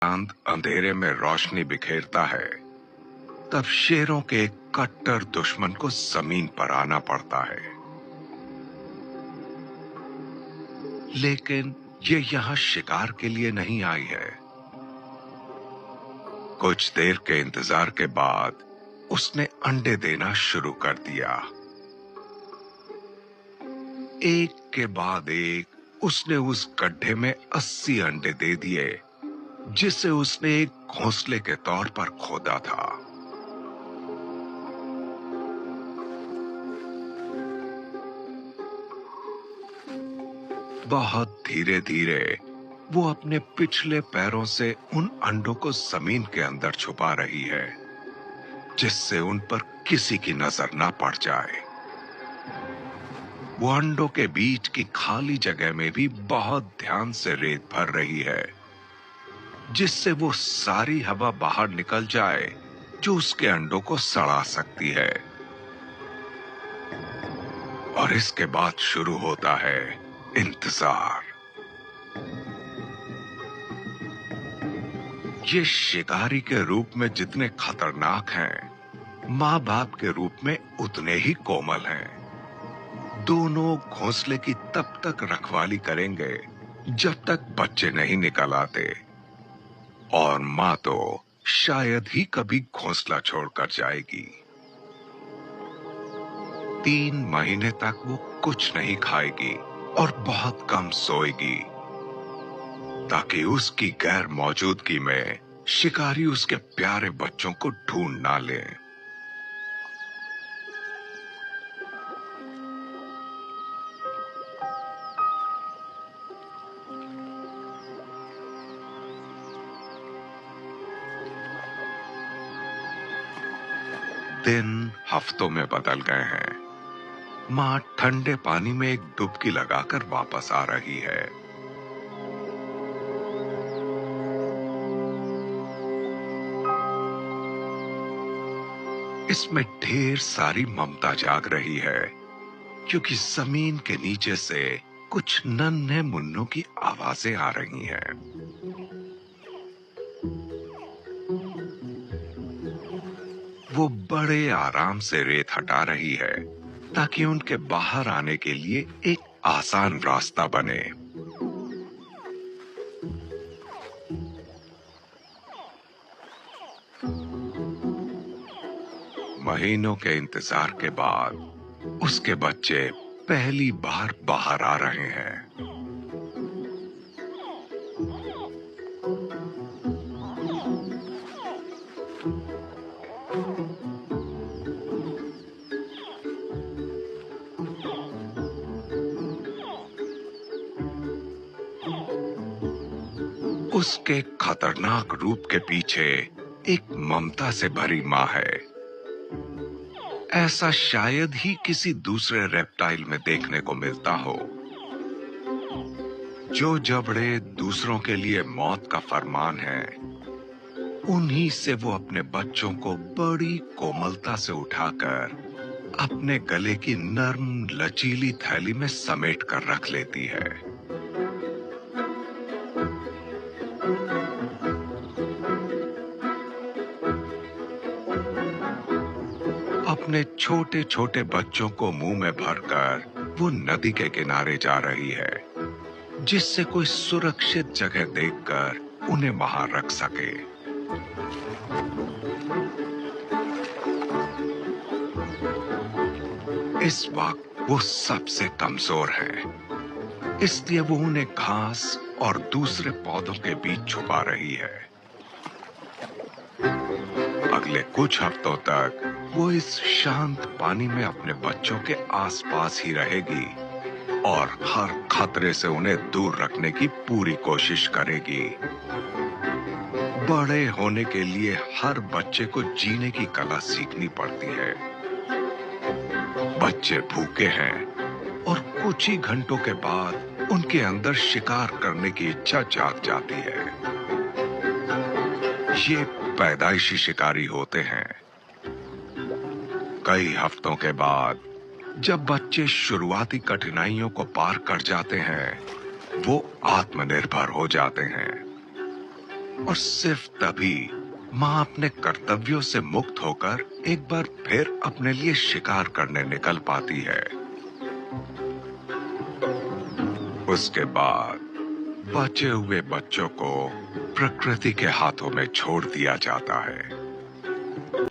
चांद अंधेरे में रोशनी बिखेरता है, तब शेरों के एक कट्टर दुश्मन को जमीन पर आना पड़ता है। लेकिन ये यहां शिकार के लिए नहीं आई है। कुछ देर के इंतजार के बाद उसने अंडे देना शुरू कर दिया। एक के बाद एक उसने उस गड्ढे में 80 अंडे दे दिए, जिसे उसने एक घोंसले के तौर पर खोदा था। बहुत धीरे धीरे वो अपने पिछले पैरों से उन अंडों को जमीन के अंदर छुपा रही है, जिससे उन पर किसी की नजर ना पड़ जाए। वो अंडों के बीच की खाली जगह में भी बहुत ध्यान से रेत भर रही है, जिससे वो सारी हवा बाहर निकल जाए जो उसके अंडों को सड़ा सकती है। और इसके बाद शुरू होता है इंतजार। ये शिकारी के रूप में जितने खतरनाक हैं, माँ बाप के रूप में उतने ही कोमल हैं। दोनों घोंसले की तब तक रखवाली करेंगे जब तक बच्चे नहीं निकल आते, और माँ तो शायद ही कभी घोंसला छोड़कर जाएगी। 3 महीने तक वो कुछ नहीं खाएगी और बहुत कम सोएगी, ताकि उसकी गैर मौजूदगी में शिकारी उसके प्यारे बच्चों को ढूंढ ना ले। दिन हफ्तों में बदल गए हैं। माँ ठंडे पानी में एक डुबकी लगाकर वापस आ रही है। इसमें ढेर सारी ममता जाग रही है, क्योंकि जमीन के नीचे से कुछ नन्हे मुन्नों की आवाजें आ रही हैं। वो बड़े आराम से रेत हटा रही है, ताकि उनके बाहर आने के लिए एक आसान रास्ता बने। महीनों के इंतजार के बाद उसके बच्चे पहली बार बाहर आ रहे हैं। उसके खतरनाक रूप के पीछे एक ममता से भरी माँ है। ऐसा शायद ही किसी दूसरे रेप्टाइल में देखने को मिलता हो। जो जबड़े दूसरों के लिए मौत का फरमान है, उन्हीं से वो अपने बच्चों को बड़ी कोमलता से उठाकर अपने गले की नर्म लचीली थैली में समेट कर रख लेती है। अपने छोटे छोटे बच्चों को मुंह में भरकर वो नदी के किनारे जा रही है, जिससे कोई सुरक्षित जगह देखकर उन्हें वहां रख सके। इस वक्त वो सबसे कमजोर है, इसलिए वो उन्हें घास और दूसरे पौधों के बीच छुपा रही है। अगले कुछ हफ्तों तक वो इस शांत पानी में अपने बच्चों के आसपास ही रहेगी और हर खतरे से उन्हें दूर रखने की पूरी कोशिश करेगी। बड़े होने के लिए हर बच्चे को जीने की कला सीखनी पड़ती है। बच्चे भूखे हैं और कुछ ही घंटों के बाद उनके अंदर शिकार करने की इच्छा जाग जाती है। ये पैदाइशी शिकारी होते हैं। कई हफ्तों के बाद जब बच्चे शुरुआती कठिनाइयों को पार कर जाते हैं, वो आत्मनिर्भर हो जाते हैं। और सिर्फ तभी माँ अपने कर्तव्यों से मुक्त होकर एक बार फिर अपने लिए शिकार करने निकल पाती है। उसके बाद बचे हुए बच्चों को प्रकृति के हाथों में छोड़ दिया जाता है।